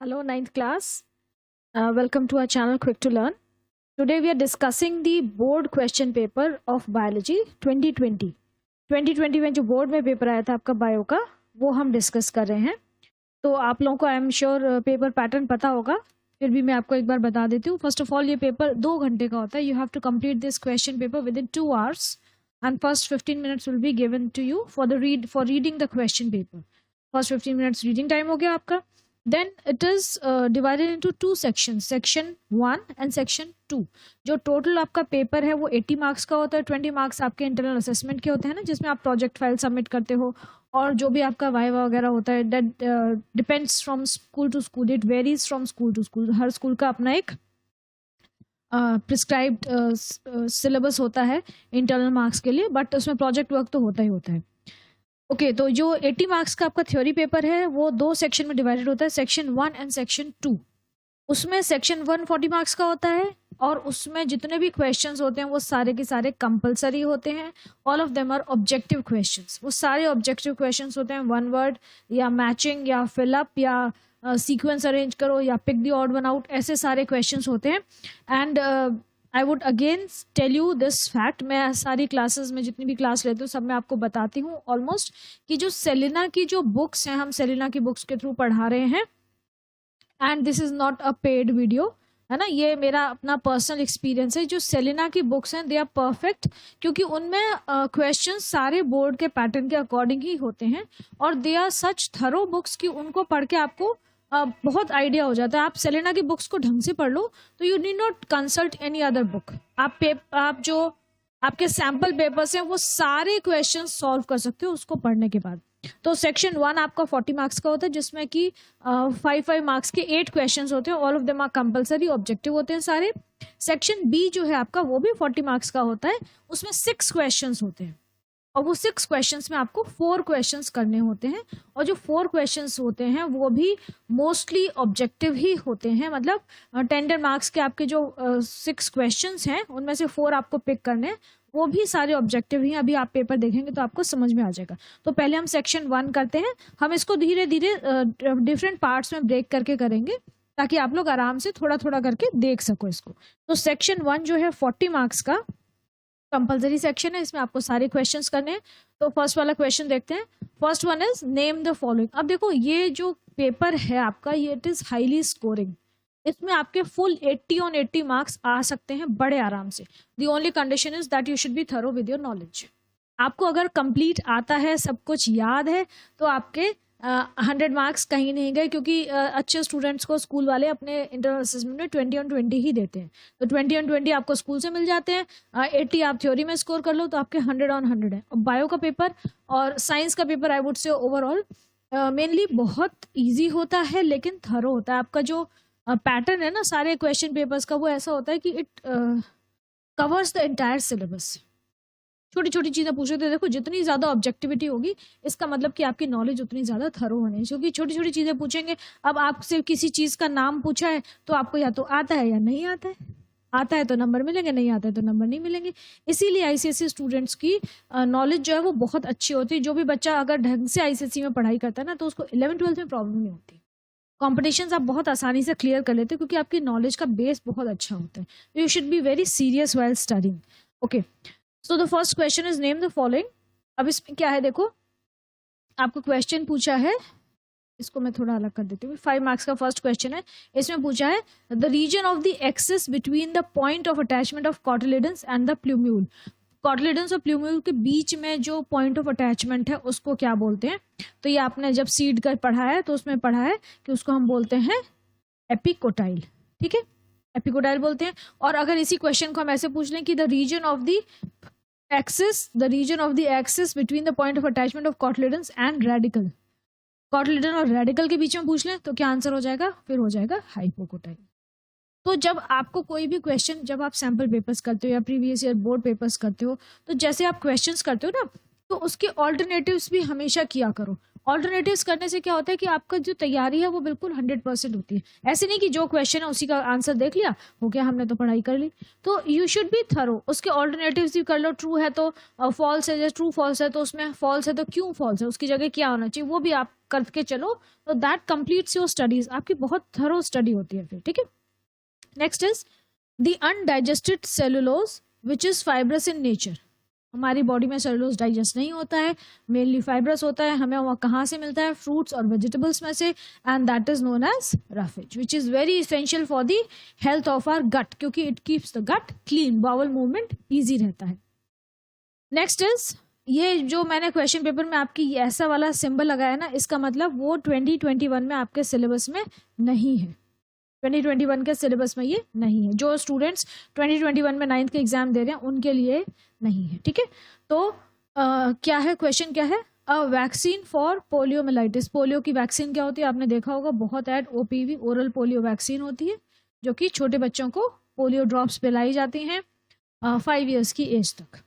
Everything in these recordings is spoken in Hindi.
Hello, ninth class. Welcome to our channel Quick to Learn. Today we are discussing the board question paper of biology 2020. 2020 में जो बोर्ड में पेपर आया था आपका बायो का, वो हम डिस्कस कर रहे हैं. तो आप लोगों को I am sure paper pattern पता होगा, फिर भी मैं आपको एक बार बता देती हूँ. फर्स्ट ऑफ ऑल ये पेपर 2 घंटे का होता है. You have to complete this question paper within 2 hours and first 15 minutes will be given to you for reading the question paper. First 15 minutes reading time हो गया आपका. Then it is divided into 2 sections, section 1 and section 2. जो टोटल आपका पेपर है वो 80 मार्क्स का होता है. 20 मार्क्स आपके इंटरनल असेसमेंट के होते हैं ना, जिसमें आप प्रोजेक्ट फाइल सबमिट करते हो, और जो भी आपका वाइवा वगैरह होता है that depends from school to school. It varies from school to school. हर स्कूल का अपना एक प्रिस्क्राइब्ड सिलेबस होता है इंटरनल मार्क्स के लिए, बट उसमें प्रोजेक्ट वर्क तो होता ही होता है. ओके, तो जो 80 मार्क्स का आपका थ्योरी पेपर है वो 2 सेक्शन में डिवाइडेड होता है, सेक्शन 1 एंड सेक्शन 2. उसमें सेक्शन 1 40 मार्क्स का होता है, और उसमें जितने भी क्वेश्चंस होते हैं वो सारे के सारे कंपलसरी होते हैं. All of them are objective questions. वो सारे ऑब्जेक्टिव क्वेश्चंस होते हैं. 1 वर्ड या मैचिंग या फिलअप या सीक्वेंस अरेंज करो या pick the odd one out, ऐसे सारे क्वेश्चंस होते हैं. And I would again tell you this fact. मैं सारी क्लासेस में जितनी भी क्लास लेती हूँ सब में आपको बताती हूँ ऑलमोस्ट, कि जो सेलिना की जो बुक्स हैं, हम सेलिना की बुक्स के थ्रू पढ़ा रहे हैं. And this is not a paid video, है ना, ये मेरा अपना पर्सनल एक्सपीरियंस है. जो सेलिना की बुक्स हैं दे आर परफेक्ट, क्योंकि उनमें क्वेश्चन सारे बोर्ड के पैटर्न के अकॉर्डिंग ही होते हैं, और they are such thorough books कि उनको पढ़ के आपको बहुत आइडिया हो जाता है. आप सेलेना की बुक्स को ढंग से पढ़ लो तो you need not consult any other book. आप जो आपके सैम्पल पेपर्स हैं वो सारे क्वेश्चन सॉल्व कर सकते हो उसको पढ़ने के बाद. तो सेक्शन 1 आपका 40 मार्क्स का होता है, जिसमें कि 5 मार्क्स के 8 क्वेश्चन होते हैं. All of them are compulsory, objective होते हैं सारे. सेक्शन बी जो है आपका वो भी 40 मार्क्स का होता है. उसमें 6 क्वेश्चन होते हैं, और वो 6 क्वेश्चंस में आपको 4 क्वेश्चंस करने होते हैं. और जो 4 क्वेश्चंस होते हैं वो भी मोस्टली ऑब्जेक्टिव ही होते हैं. मतलब 10 मार्क्स के आपके जो 6 क्वेश्चंस हैं उनमें से 4 आपको पिक करने हैं, वो भी सारे ऑब्जेक्टिव ही. अभी आप पेपर देखेंगे तो आपको समझ में आ जाएगा. तो पहले हम सेक्शन 1 करते हैं. हम इसको धीरे धीरे डिफरेंट पार्ट्स में ब्रेक करके करेंगे, ताकि आप लोग आराम से थोड़ा थोड़ा करके देख सको इसको. तो सेक्शन 1 जो है 40 मार्क्स का कंपलसरी सेक्शन है. इसमें आपको सारे क्वेश्चंस करने हैं. तो फर्स्ट वाला क्वेश्चन देखते हैं. First one is name the following. अब देखो ये जो पेपर है आपका, ये इट इज हाईली स्कोरिंग. इसमें आपके फुल 80 on 80 मार्क्स आ सकते हैं बड़े आराम से. The only condition is that you should be thorough with your knowledge. आपको अगर कंप्लीट आता है, सब कुछ याद है, तो आपके 100 मार्क्स कहीं नहीं गए, क्योंकि अच्छे स्टूडेंट्स को स्कूल वाले अपने इंटरनल असेसमेंट में 20 on 20 ही देते हैं. तो 20 on 20 आपको स्कूल से मिल जाते हैं. 80 आप थ्योरी में स्कोर कर लो तो आपके 100 on 100 है. और बायो का पेपर और साइंस का paper I would say overall mainly बहुत ईजी होता है, लेकिन थरो होता है. आपका जो पैटर्न है ना सारे क्वेश्चन पेपर्स का, वो ऐसा होता है कि it covers the entire syllabus. छोटी छोटी चीज़ें पूछ रहे थे. देखो जितनी ज़्यादा ऑब्जेक्टिविटी होगी इसका मतलब कि आपकी नॉलेज उतनी ज़्यादा थरो होनी है, क्योंकि छोटी छोटी चीज़ें पूछेंगे. अब आपसे किसी चीज़ का नाम पूछा है तो आपको या तो आता है या नहीं आता है. आता है तो नंबर मिलेंगे, नहीं आता है तो नंबर नहीं मिलेंगे. इसीलिए आईसीएसई स्टूडेंट्स की नॉलेज जो है वो बहुत अच्छी होती है. जो भी बच्चा अगर ढंग से आईसीएसई में पढ़ाई करता है ना, तो उसको 11th-12th में प्रॉब्लम नहीं होती. कॉम्पिटिशन्स आप बहुत आसानी से क्लियर कर लेते हैं, क्योंकि आपकी नॉलेज का बेस बहुत अच्छा होता है. You should be very serious while studying. Okay, so the first question is name the following. अब इसमें क्या है, देखो आपको क्वेश्चन पूछा है, इसको मैं थोड़ा अलग कर देती हूँ. 5 मार्क्स का फर्स्ट क्वेश्चन है. इसमें पूछा है the reason of the axis between the point of attachment of cotyledons and the plumule. Cotyledons और प्लूम्यूल के बीच में जो पॉइंट ऑफ अटैचमेंट है उसको क्या बोलते हैं. तो ये आपने जब सीड का पढ़ा है तो उसमें पढ़ा है कि उसको हम बोलते हैं एपिकोटाइल. ठीक है, एपिकोटाइल बोलते हैं. और अगर इसी क्वेश्चन को हम ऐसे पूछ लें कि the reason of the axis between the point of attachment of cotyledons and radicle, cotyledon और रेडिकल के बीच में पूछ लें तो क्या आंसर हो जाएगा, फिर हो जाएगा हाइपोकोटाइल. तो जब आपको कोई भी क्वेश्चन, जब आप सैम्पल पेपर्स करते हो या प्रीवियस ईयर बोर्ड पेपर्स करते हो, तो जैसे आप क्वेश्चंस करते हो ना, तो उसके ऑल्टरनेटिव्स भी हमेशा किया करो. ऑल्टरनेटिव्स करने से क्या होता है कि आपका जो तैयारी है वो बिल्कुल 100% होती है। ऐसे नहीं कि जो क्वेश्चन है उसी का आंसर देख लिया, हो गया, हमने तो पढ़ाई कर ली। तो यू शुड बी थरो, उसके ऑल्टरनेटिव्स भी कर लो, ट्रू है तो फॉल्स है, जैसे ट्रू फॉल्स है तो उसमें फॉल्स है तो क्यों फॉल्स है, उसकी जगह क्या होना चाहिए, वो भी आप करके चलो, तो दैट कंप्लीट्स योर स्टडीज, आपकी बहुत थरो स्टडी होती है फिर, ठीक है। Next is the undigested cellulose which is fibrous in nature. हमारी बॉडी में सेलुलोज डाइजेस्ट नहीं होता है, मेनली फाइब्रस होता है, हमें वो कहाँ से मिलता है, फ्रूट्स और वेजिटेबल्स में से, and that is known as roughage which is very essential for the health of our gut, क्योंकि it keeps the gut clean, bowel movement easy रहता है। नेक्स्ट इज, ये जो मैंने क्वेश्चन पेपर में आपकी ऐसा वाला सिंबल लगाया ना, इसका मतलब वो 2021 में आपके सिलेबस में नहीं है, 2021 के सिलेबस में ये नहीं है, जो स्टूडेंट्स 2021 में 9th के एग्जाम दे रहे हैं उनके लिए नहीं है, ठीक है। तो क्या है क्वेश्चन, क्या है, अ वैक्सीन फॉर पोलियोमिलाइटिस। पोलियो की वैक्सीन क्या होती है, आपने देखा होगा बहुत add, OPV oral polio vaccine होती है, जो कि छोटे बच्चों को पोलियो ड्रॉप्स पिलाई जाती हैं 5 years की एज तक।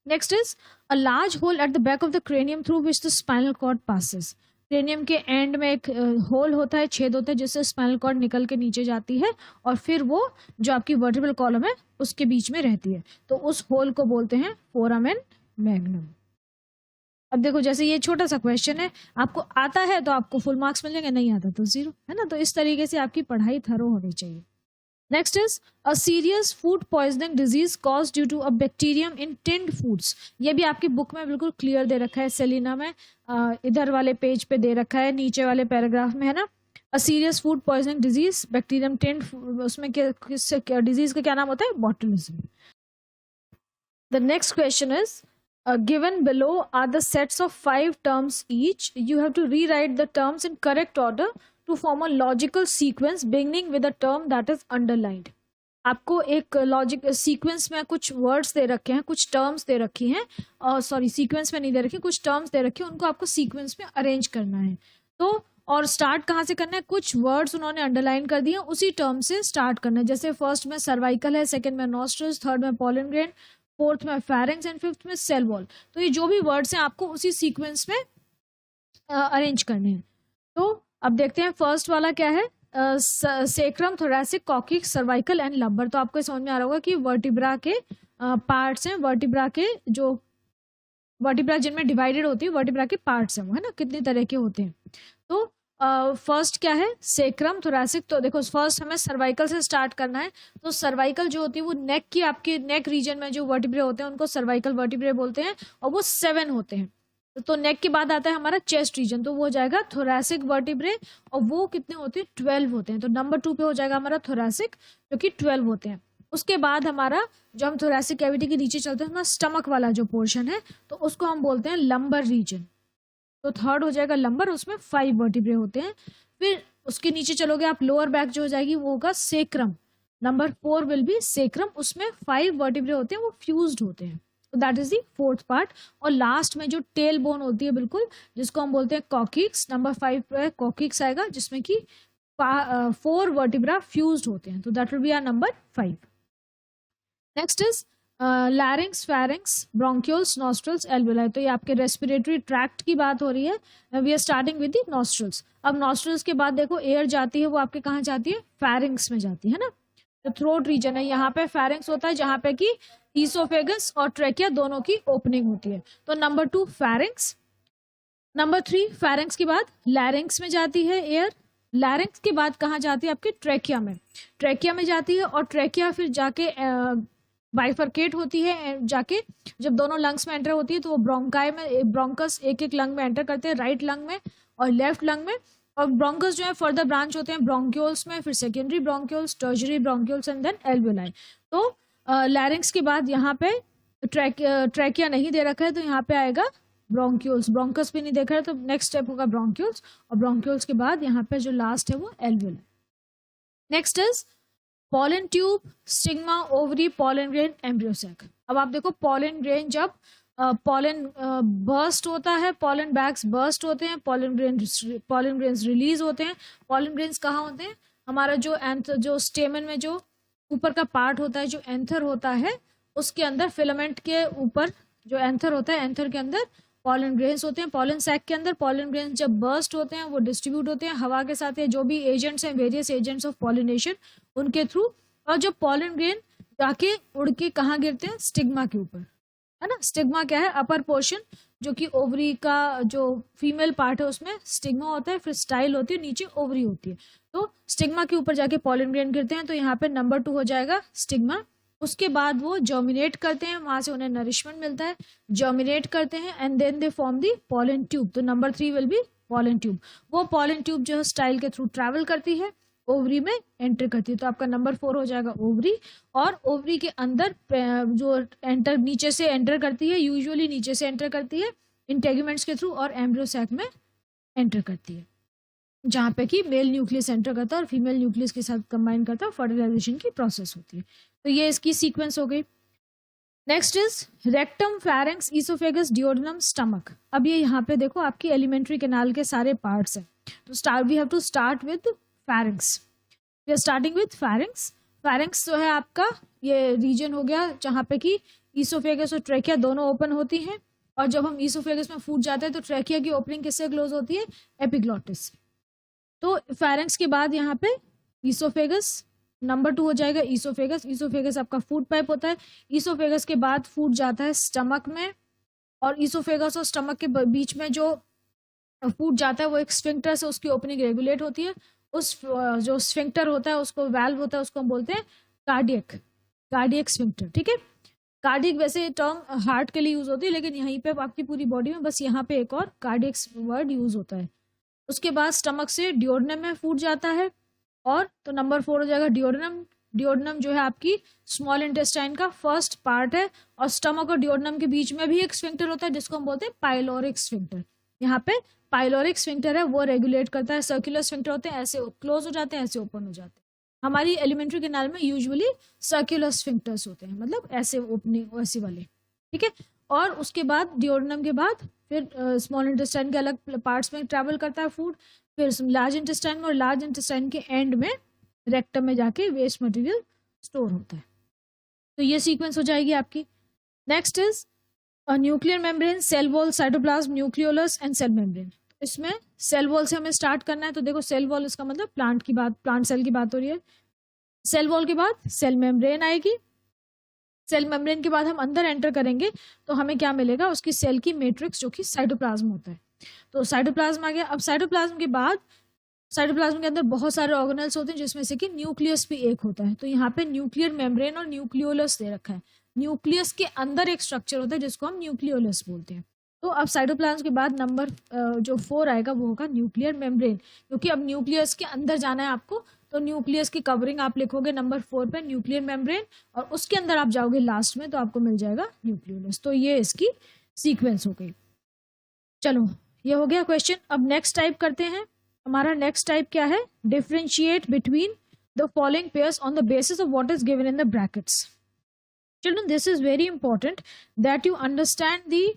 Next is a large hole at the back of the cranium through which the spinal cord passes. Cranium के एंड में एक होल होता है, छेद होता है, जिससे स्पाइनल कॉर्ड निकल के नीचे जाती है और फिर वो जो आपकी वर्टिब्रल कॉलम है उसके बीच में रहती है, तो उस होल को बोलते हैं फोरामेन मैग्नम। अब देखो, जैसे ये छोटा सा क्वेश्चन है, आपको आता है तो आपको फुल मार्क्स मिलेंगे, नहीं आता तो 0, है ना। तो इस तरीके से आपकी पढ़ाई थरो होनी चाहिए। Next is a serious food poisoning disease cause due to a bacterium in tinned foods. ये भी आपकी बुक में बिल्कुल क्लियर दे रखा है, सेलिना में इधर वाले पेज पे दे रखा है, नीचे वाले पैराग्राफ में, है ना। अ serious food poisoning disease bacterium tinned, उसमें किस डिजीज का क्या नाम होता है, botulism. The next question is given below are the sets of 5 terms each. You have to rewrite the terms in correct order to form a logical sequence beginning with a term that is underlined. आपको एक लॉजिक सीक्वेंस में कुछ वर्ड्स दे रखे हैं, कुछ टर्म्स दे रखी हैं, सॉरी सीक्वेंस में नहीं दे रखी, कुछ टर्म्स दे रखे हैं, उनको आपको सीक्वेंस में अरेंज करना है। तो और स्टार्ट कहाँ से करना है, कुछ वर्ड्स उन्होंने अंडरलाइन कर दिए, उसी टर्म से स्टार्ट करना है। जैसे फर्स्ट में सर्वाइकल है, सेकंड में नॉस्ट्रल्स, थर्ड में पोलन ग्रेन, फोर्थ में फेरेंक्स एंड फिफ्थ में सेल वॉल। तो ये जो भी वर्ड्स हैं आपको उसी सीक्वेंस में अरेंज करने हैं। तो अब देखते हैं फर्स्ट वाला क्या है, sacrum, thoracic, coccyx, cervical and lumbar. तो आपको समझ में आ रहा होगा कि वर्टिब्रा के पार्ट्स हैं, वर्टिब्रा के जो वर्टिब्रा जिनमें डिवाइडेड होती है, वर्टिब्रा के पार्ट्स हैं वो, है ना, कितने तरह के होते हैं। तो फर्स्ट क्या है, सेक्रम, थोरैसिक। तो देखो फर्स्ट हमें सर्वाइकल से स्टार्ट करना है। तो सर्वाइकल जो होती है वो नेक की, आपके नेक रीजन में जो वर्टिब्रे होते हैं उनको सर्वाइकल वर्टिब्रे बोलते हैं, और वो 7 होते हैं। तो नेक के बाद आता है हमारा चेस्ट रीजन, तो वो हो जाएगा थोरैसिक वर्टिब्रे, और वो कितने होते हैं, 12 होते हैं। तो नंबर 2 पे हो जाएगा हमारा थोरैसिक, जो कि 12 होते हैं। उसके बाद हमारा जो हम थोरैसिक कैविटी के नीचे चलते हैं, हमारा स्टमक वाला जो पोर्शन है, तो उसको हम बोलते हैं लंबर रीजन। तो थर्ड हो जाएगा लंबर, उसमें 5 वर्टिब्रे होते हैं। फिर उसके नीचे चलोगे आप, लोअर बैक जो हो जाएगी वो होगा sacrum, number 4 will be sacrum, उसमें 5 वर्टिब्रे होते हैं, वो फ्यूज्ड होते हैं। तो that is the fourth part. और लास्ट में जो टेल बोन होती है बिल्कुल, जिसको हम बोलते हैं कॉक्सिक्स, नंबर 5 पे कॉक्सिक्स आएगा, जिसमें कि 4 वर्टिब्रा फ्यूज्ड होते हैं। तो that will be our number 5। Next is larynx, pharynx, bronchioles, nostrils, alveoli. तो ये आपके रेस्पिरेटरी ट्रैक्ट की बात हो रही है। We are starting with the nostrils. अब नॉस्ट्रल्स के बाद देखो एयर जाती है, वो आपके कहाँ जाती है, फेरिंग्स में जाती है ना। तो थ्रोट रीजन है, यहाँ पे फेरिंग्स होता है, जहाँ पे कि ईसोफेगस और ट्रेकिया दोनों की ओपनिंग होती है। तो नंबर 2 फेरिंग्स, नंबर 3 फेरिंग्स के बाद लैरिंग्स में जाती है एयर, लैरिंग्स के बाद कहाँ जाती है, आपके ट्रेकिया में, ट्रेकिया में जाती है, और ट्रेकिया फिर जाके बाइफरकेट होती है, जाके जब दोनों लंग्स में एंटर होती है तो वो ब्रोंकाई में, ब्रोंकस एक एक लंग में एंटर करते हैं, राइट लंग में और लेफ्ट लंग में। और ब्रोंकस जो है फर्दर ब्रांच होते हैं ब्रोंक्यूल्स में, फिर secondary bronchioles, tertiary bronchioles and then alveoli. तो लैरिंग्स के बाद यहाँ पे ट्रैकिया नहीं दे रखा है, तो यहाँ पे आएगा ब्रोंक्यूल्स, ब्रोंकस भी नहीं देखा है, तो नेक्स्ट स्टेप होगा ब्रोंक्यूल्स, और ब्रोंक्यूल्स के बाद यहाँ पे जो लास्ट है वो alveoli. Next is pollen tube, stigma, ovary, pollen grain, embryo sac. अब आप देखो पॉलन ग्रेन, जब पॉलन बर्स्ट होता है, पॉलन बैग्स बर्स्ट होते हैं, पॉलन ग्रेन्स रिलीज होते हैं। पॉलन ग्रेन्स कहाँ होते हैं, हमारा जो स्टेमन में जो ऊपर का पार्ट होता है, जो एंथर होता है, उसके अंदर फिलामेंट के ऊपर जो एंथर होता है, एंथर के अंदर पॉलन ग्रेन्स होते हैं पॉलन सैक के अंदर। पॉलन ग्रेन्स जब बर्स्ट होते हैं वो डिस्ट्रीब्यूट होते हैं हवा के साथ, या जो भी एजेंट्स हैं, वेरियस एजेंट्स ऑफ पॉलिनेशन, उनके थ्रू। और जब पॉलन ग्रेन जाके उड़ के कहाँ गिरते हैं? स्टिग्मा के ऊपर, है ना। स्टिग्मा क्या है? अपर पोर्शन, जो कि ओवरी का जो फीमेल पार्ट है उसमें स्टिग्मा होता है, फिर स्टाइल होती है, नीचे ओवरी होती है। तो स्टिग्मा के ऊपर जाके पॉलन ग्रेन गिरते हैं, तो यहाँ पे नंबर 2 हो जाएगा स्टिग्मा। उसके बाद वो जर्मिनेट करते हैं, वहां से उन्हें नरिशमेंट मिलता है, जर्मिनेट करते हैं, and then they form the pollen tube. तो number 3 will be pollen tube. वो पॉलन ट्यूब जो है स्टाइल के थ्रू ट्रैवल करती है, ओवरी में एंटर करती है। तो आपका नंबर 4 हो जाएगा ओवरी। और ओवरी के अंदर जो एंटर नीचे से एंटर करती है, यूजुअली नीचे से एंटर करती है इंटेगुमेंट्स के थ्रू, और एम्ब्रियो सैक में एंटर करती है, जहाँ पे कि मेल न्यूक्लियस एंटर करता है और फीमेल न्यूक्लियस के साथ कंबाइन करता है, फर्टिलाइजेशन की प्रोसेस होती है। तो ये इसकी सीक्वेंस हो गई। Next is rectum, pharynx, oesophagus, duodenum, stomach. अब ये यहाँ पे देखो आपकी एलिमेंट्री कैनाल के सारे पार्ट्स हैं। तो we have to start with pharynx. We are starting with pharynx. Pharynx जो है आपका ये रीजन हो गया जहाँ पे कि ईसोफेगस और ट्रेकिया दोनों ओपन होती हैं, और जब हम ईसोफेगस में फूट जाते हैं तो ट्रेकिया की ओपनिंग किससे क्लोज होती है? एपिग्लॉटिस। तो फेरिंक्स के बाद यहाँ पे ईसोफेगस, नंबर 2 हो जाएगा ईसोफेगस। ईसोफेगस आपका फूड पाइप होता है। ईसोफेगस के बाद फूड जाता है स्टमक में, और ईसोफेगस और स्टमक के बीच में जो फूड जाता है वो एक स्फिंक्टर से उसकी ओपनिंग रेगुलेट होती है। उस जो स्फिंक्टर होता है, उसको वैल्व होता है, उसको हम बोलते हैं कार्डियक स्फिंक्टर। ठीक है, कार्डियक वैसे टर्म हार्ट के लिए यूज होती है, लेकिन यहीं पे आपकी पूरी बॉडी में बस यहाँ पे एक और कार्डियक वर्ड यूज होता है। उसके बाद स्टमक से डियोडेनम में फूड जाता है, और तो नंबर 4 हो जाएगा डियोडेनम। डियोडेनम जो है आपकी स्मॉल इंटेस्टाइन का फर्स्ट पार्ट है, और स्टमक और डियोडेनम के बीच में भी एक स्फिंक्टर होता है जिसको हम बोलते हैं पाइलोरिक स्फिंक्टर। यहाँ पे पाइलोरिक स्फिंक्टर है, वो रेगुलेट करता है। सर्कुलर स्फिंक्टर होते हैं, ऐसे क्लोज हो जाते हैं, ऐसे ओपन हो जाते हैं। हमारी एलिमेंट्री कैनाल में यूजुअली सर्कुलर स्फिंक्टर्स होते हैं, मतलब ऐसे ओपनिंग ऐसे वाले। ठीक है, और उसके बाद डियोडेनम के बाद फिर स्मॉल इंटेस्टाइन के अलग पार्ट्स में ट्रैवल करता है फूड, फिर लार्ज इंटेस्टाइन में, और लार्ज इंटेस्टाइन के एंड में रेक्टम में जाके वेस्ट मटेरियल स्टोर होता है। तो ये सीक्वेंस हो जाएगी आपकी। Next is nuclear membrane, cell wall, cytoplasm, nucleolus and cell membrane. इसमें सेल वॉल से हमें स्टार्ट करना है। तो देखो सेल वॉल, इसका मतलब प्लांट सेल की बात हो रही है। सेल वॉल के बाद सेल मेम्ब्रेन आएगी। सेल मेम्ब्रेन के बाद हम अंदर एंटर करेंगे तो हमें क्या मिलेगा? उसकी सेल की मैट्रिक्स, जो कि साइटोप्लाज्म होता है। तो साइटोप्लाज्म आ गया। अब साइटोप्लाज्म के बाद साइटोप्लाज्म के अंदर बहुत सारे ऑर्गेनेल्स होते हैं, जिसमें से कि न्यूक्लियस भी एक होता है। तो यहाँ पे न्यूक्लियर मेम्ब्रेन और न्यूक्लियोलस दे रखा है। न्यूक्लियस के अंदर एक स्ट्रक्चर होता है जिसको हम न्यूक्लियोलस बोलते हैं। तो अब साइटोप्लाज्म के बाद नंबर जो 4 आएगा वो होगा न्यूक्लियर मेम्ब्रेन, क्योंकि अब न्यूक्लियस के अंदर जाना है आपको। तो न्यूक्लियस की कवरिंग आप लिखोगे नंबर 4 पे, न्यूक्लियर मेम्ब्रेन, और उसके अंदर आप जाओगे लास्ट में तो आपको मिल जाएगा न्यूक्लियोलस। तो ये इसकी सीक्वेंस हो गई। चलो, ये हो गया क्वेश्चन। अब नेक्स्ट टाइप करते हैं। हमारा नेक्स्ट टाइप क्या है? Differentiate between the following pairs on the basis of what is given in the brackets. Children, this is very important that you understand the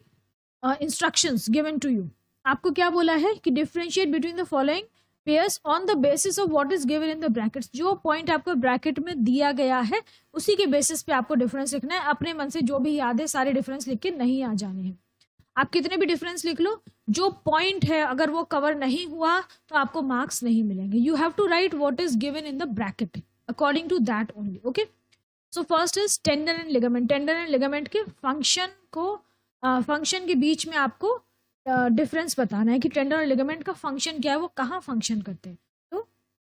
instructions given to you. आपको क्या बोला है कि differentiate between the following pairs on the basis of what is given in the brackets. जो पॉइंट आपको ब्रैकेट में दिया गया है उसी के बेसिस पे आपको डिफरेंस लिखना है। अपने मन से जो भी याद है सारे डिफरेंस लिख के नहीं आ जाने हैं। आप कितने भी डिफरेंस लिख लो, जो पॉइंट है अगर वो कवर नहीं हुआ तो आपको मार्क्स नहीं मिलेंगे। You have to write what is given in the bracket according to that only. Okay, so first is tendon and ligament. Tendon and ligament के फंक्शन के बीच में आपको डिफरेंस बताना है कि टेंडन और लिगामेंट का फंक्शन क्या है, वो कहाँ फंक्शन करते हैं। तो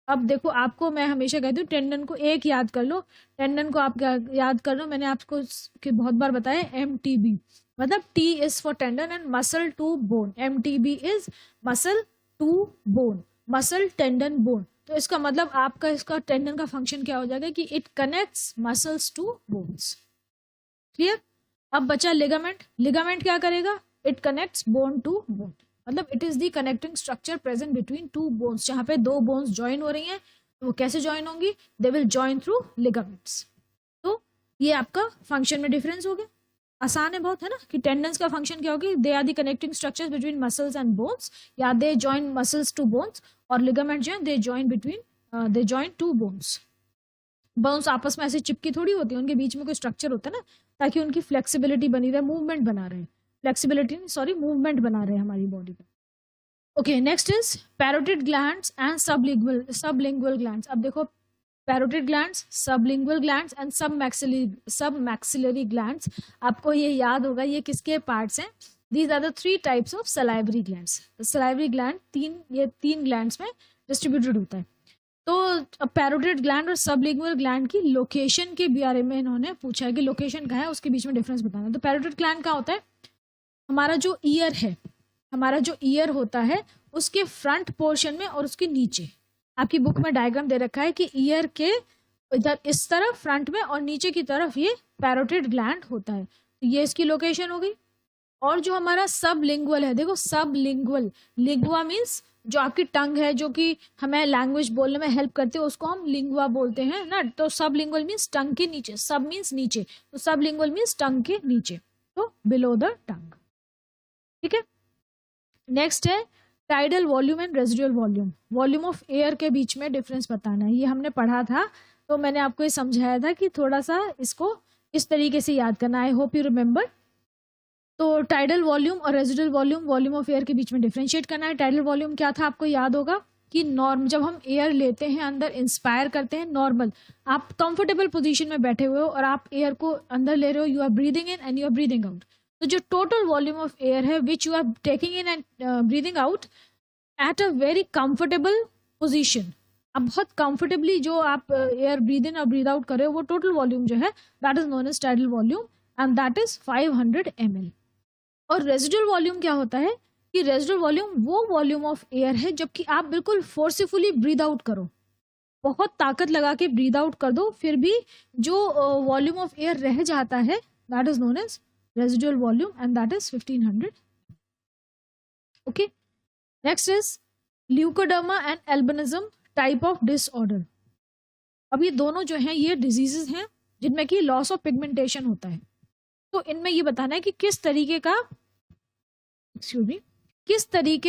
अब देखो, आपको मैं हमेशा कहती हूँ टेंडन को एक याद कर लो। टेंडन को आप याद कर लो, मैंने आपको बहुत बार बताया, MTB मतलब T is for tendon and muscle to bone. MTB is muscle to bone, muscle tendon bone. तो इसका मतलब आपका इसका टेंडन का फंक्शन क्या हो जाएगा कि it connects muscles to bones. Clear? अब बचा लिगामेंट। लिगामेंट क्या करेगा? It connects bone to bone, मतलब it is the connecting structure present between two bones. जहां पे दो बोन्स ज्वाइन हो रही हैं तो वो कैसे ज्वाइन होंगी? They will join through ligaments. तो ये आपका फंक्शन में डिफरेंस हो गया। आसान है बहुत, है ना, कि टेंडन्स का फंक्शन क्या होगी? They are the connecting structures between muscles and bones, या they join muscles to bones. और लिगामेंट जो है they join two bones. Bones आपस में ऐसे चिपकी थोड़ी होती है, उनके बीच में कोई स्ट्रक्चर होता है ना, ताकि उनकी फ्लेक्सिबिलिटी बनी रहे, मूवमेंट बना रहे। फ्लेक्सिबिलिटी सॉरी मूवमेंट बना रहे हैं हमारी बॉडी का। Okay, next is parotid glands and sublingual glands. अब देखो parotid glands, sublingual glands and submaxillary glands, आपको ये याद होगा ये किसके पार्ट्स हैं। These are the 3 types of salivary glands. Salivary gland तीन ग्लैंड्स में डिस्ट्रीब्यूटेड होता है। तो पैरोटिड ग्लैंड और सबलिंगुअल ग्लैंड की लोकेशन के बारे में इन्होंने पूछा है कि लोकेशन कहाँ है, उसके बीच में डिफरेंस बताना। तो पैरोटिड ग्लैंड कहाँ होता है, हमारा जो ईयर है, हमारा जो ईयर होता है उसके फ्रंट पोर्शन में और उसके नीचे। आपकी बुक में डायग्राम दे रखा है कि ईयर के इधर इस तरफ फ्रंट में और नीचे की तरफ ये पैरोटिड ग्लैंड होता है। तो ये इसकी लोकेशन हो गई। और जो हमारा सबलिंगुअल है, देखो सबलिंगुअल, लिंगुआ मीन्स जो आपकी टंग है जो कि हमें लैंग्वेज बोलने में हेल्प करती है, उसको हम लिंगुआ बोलते हैं ना। तो सबलिंगुअल मीन्स टंग के नीचे, सब मीन्स नीचे, तो सबलिंगुअल मीन्स टंग के नीचे, तो बिलो द टंग। ठीक है, नेक्स्ट है tidal volume and residual volume. Volume of air के बीच में डिफरेंस बताना है। ये हमने पढ़ा था, तो मैंने आपको ये समझाया था कि थोड़ा सा इसको इस तरीके से याद करना। I hope you remember. तो टाइडल वॉल्यूम और residual volume, volume of air के बीच में डिफरेंशिएट करना है। टाइडल वॉल्यूम क्या था, आपको याद होगा कि नॉर्म, जब हम एयर लेते हैं अंदर, इंस्पायर करते हैं, नॉर्मल, आप कंफर्टेबल पोजीशन में बैठे हुए हो और आप एयर को अंदर ले रहे हो, you are breathing in and you are breathing out. तो जो टोटल वॉल्यूम ऑफ एयर है which you are taking in and breathing out at a very comfortable position, अब बहुत कंफर्टेबली जो आप एयर ब्रीद इन और ब्रीद आउट कर रहे हो, वो टोटल वॉल्यूम जो है that is known as tidal volume and that is 500 ml। और रेजिडुअल वॉल्यूम क्या होता है कि रेजिडुअल वॉल्यूम वो वॉल्यूम ऑफ एयर है जबकि आप बिल्कुल फोर्सफुली ब्रीद आउट करो, बहुत ताकत लगा के ब्रीद आउट कर दो, फिर भी जो वॉल्यूम ऑफ एयर रह जाता है that is known as residual volume and that is 1500। Okay, next is leucoderma and albinism type of disorder. अब ये दोनों जो हैं ये डिजीजेस हैं जिनमें कि लॉस ऑफ पिगमेंटेशन होता है। तो इनमें ये बताना है कि किस तरीके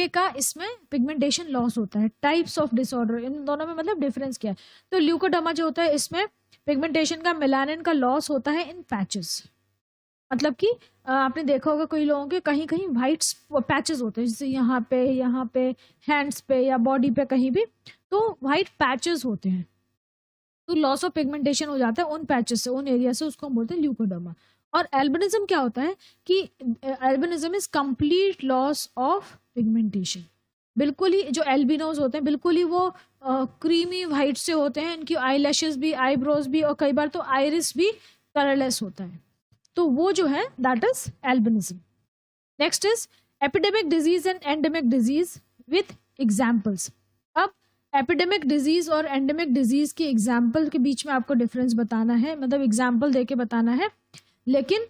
का इसमें पिगमेंटेशन लॉस होता है। टाइप्स ऑफ डिसऑर्डर, इन दोनों में मतलब डिफरेंस क्या है। तो ल्यूकोडर्मा जो होता है इसमें पिगमेंटेशन का, मेलानिन का लॉस होता है इन पैचेस। मतलब कि आपने देखा होगा कोई लोगों के कहीं कहीं व्हाइट पैचेस होते हैं, जैसे यहाँ पे हैंड्स पे या बॉडी पे कहीं भी, तो व्हाइट पैचेस होते हैं। तो लॉस ऑफ पिगमेंटेशन हो जाता है उन पैचेस से, उन एरिया से, उसको हम बोलते हैं ल्यूकोडर्मा। और एल्बिनिज्म क्या होता है कि albinism is complete loss of pigmentation. बिल्कुल ही जो एल्बिनोज होते हैं बिल्कुल ही वो क्रीमी व्हाइट से होते हैं, इनकी आईलैशेस भी, आईब्रोज भी, और कई बार तो आइरिस भी कलरलेस होता है। तो वो जो है that is albinism. Next is epidemic disease and endemic disease with examples. अब एपिडेमिक डिजीज और एंडेमिक डिजीज के एग्जाम्पल के बीच में आपको डिफरेंस बताना है, मतलब एग्जाम्पल देके बताना है, लेकिन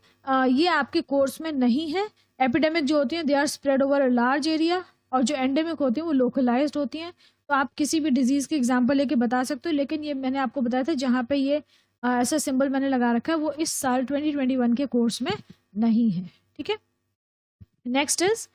ये आपके कोर्स में नहीं है। एपिडेमिक जो होती हैं they are spread over a large area, और जो एंडेमिक होती हैं वो लोकलाइज्ड होती हैं। तो आप किसी भी डिजीज के एग्जाम्पल लेके बता सकते हो, लेकिन ये मैंने आपको बताया था जहाँ पे ये ऐसा सिंबल मैंने लगा रखा है वो इस साल 2021 के कोर्स में नहीं है। ठीक है, next is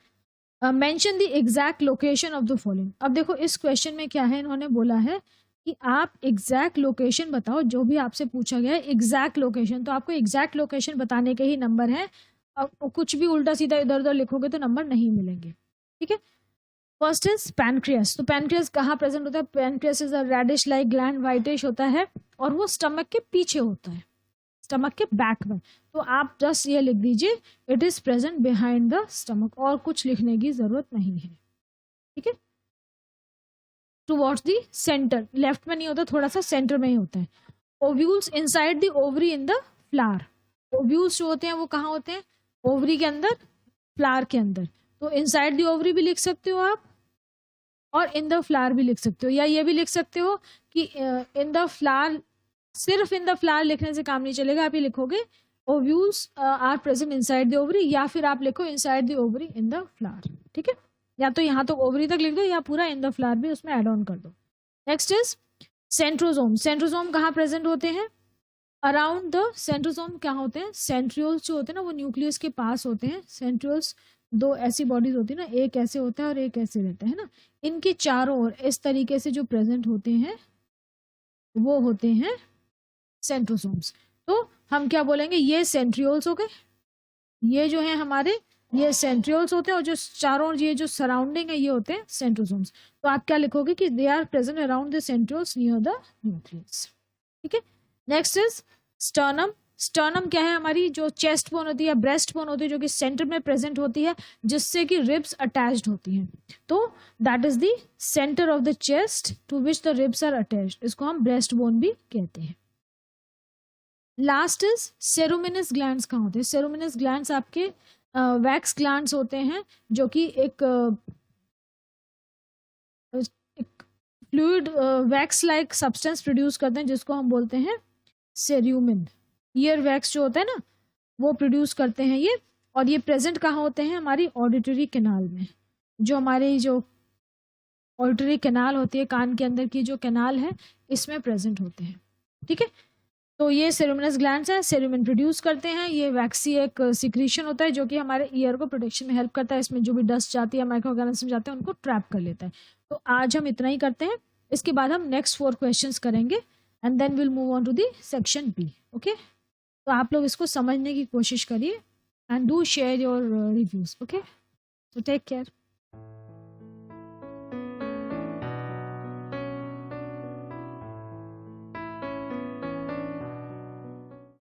mention the exact location of the following. अब देखो इस क्वेश्चन में क्या है, इन्होंने बोला है कि आप एग्जैक्ट लोकेशन बताओ, जो भी आपसे पूछा गया है एग्जैक्ट लोकेशन। तो आपको एग्जैक्ट लोकेशन बताने के ही नंबर हैं, कुछ भी उल्टा सीधा इधर उधर लिखोगे तो नंबर नहीं मिलेंगे। ठीक है, फर्स्ट इज पैनक्रियास। तो पैनक्रियास कहाँ प्रेजेंट होता है, pancreas is a reddish like gland, whitish होता है और वो स्टमक के पीछे होता है, स्टमक के बैक में। तो आप जस्ट ये लिख दीजिए it is present behind the stomach, और कुछ लिखने की जरूरत नहीं है। ठीक है, टुवर्ड्स द सेंटर, लेफ्ट में नहीं होता, थोड़ा सा सेंटर में ही होता है। Ovules inside the ovary in the flower. Ovules जो होते हैं वो कहाँ होते हैं, ओवरी के अंदर, फ्लावर के अंदर। तो इनसाइड द ओवरी भी लिख सकते हो आप, और इन द फ्लावर भी लिख सकते हो, या ये भी लिख सकते हो कि इन द फ्लावर। सिर्फ इन द फ्लावर लिखने से काम नहीं चलेगा, आप ये लिखोगे ovules are present inside the ovary, या फिर आप लिखो inside the ovary in the flower. ठीक है, या तो यहाँ तो ओवरी तक लिख दो या पूरा इन द फ्लावर भी उसमें एड ऑन कर दो। Next is centrosome. सेंट्रोजोम कहाँ प्रेजेंट होते हैं, अराउंड द सेंट्रोजोम क्या होते हैं, सेंट्रियोल्स जो होते हैं ना वो न्यूक्लियस के पास होते हैं। सेंट्रियोल्स दो ऐसी बॉडीज होती है ना, एक ऐसे होता है और एक ऐसे रहता है ना, इनके चारों ओर इस तरीके से जो प्रेजेंट होते हैं वो होते हैं सेंट्रोसोम्स। तो हम क्या बोलेंगे, ये सेंट्रियोल्स हो गए, ये जो है हमारे ये सेंट्रियोल्स होते हैं, और जो चारों ये जो सराउंडिंग है ये होते हैं सेंट्रोसोम्स। तो आप क्या लिखोगे कि they are present around the centrioles near the nucleus. ठीक है, नेक्स्ट इज स्टर्नम। स्टर्नम क्या है, हमारी जो चेस्ट बोन होती है, ब्रेस्ट बोन होती है, जो कि सेंटर में प्रेजेंट होती है, जिससे कि रिब्स अटैच्ड होती हैं। तो that is the centre of the chest to which the ribs are attached, इसको हम ब्रेस्ट बोन भी कहते हैं। लास्ट इज सेरुमिनस ग्लैंड्स कहाँ होते हैं? सेरुमिनस ग्लैंड्स आपके वैक्स ग्लैंड्स होते हैं, जो कि एक fluid wax like substance produce करते हैं, जिसको हम बोलते हैं सेरुमिन। ईयर वैक्स जो होता है ना, वो प्रोड्यूस करते हैं ये। और ये प्रेजेंट कहाँ होते हैं? हमारी ऑडिटरी कैनाल में। जो हमारी जो ऑडिटरी कैनाल होती है, कान के अंदर की जो कैनाल है, इसमें प्रेजेंट होते हैं। ठीक है, तो ये सेरुमिनस ग्लैंड्स हैं, सेरुमिन प्रोड्यूस करते हैं। ये वैक्सी एक सिक्रीशन होता है, जो कि हमारे ईयर को प्रोटेक्शन में हेल्प करता है। इसमें जो भी डस्ट जाती है, माइक्रो ऑर्गेनिज्म जाते हैं, उनको ट्रैप कर लेता है। तो आज हम इतना ही करते हैं, इसके बाद हम नेक्स्ट 4 क्वेश्चंस करेंगे and then will move on to the section B. Okay, तो आप लोग इसको समझने की कोशिश करिए and do share your reviews. Okay, so take care.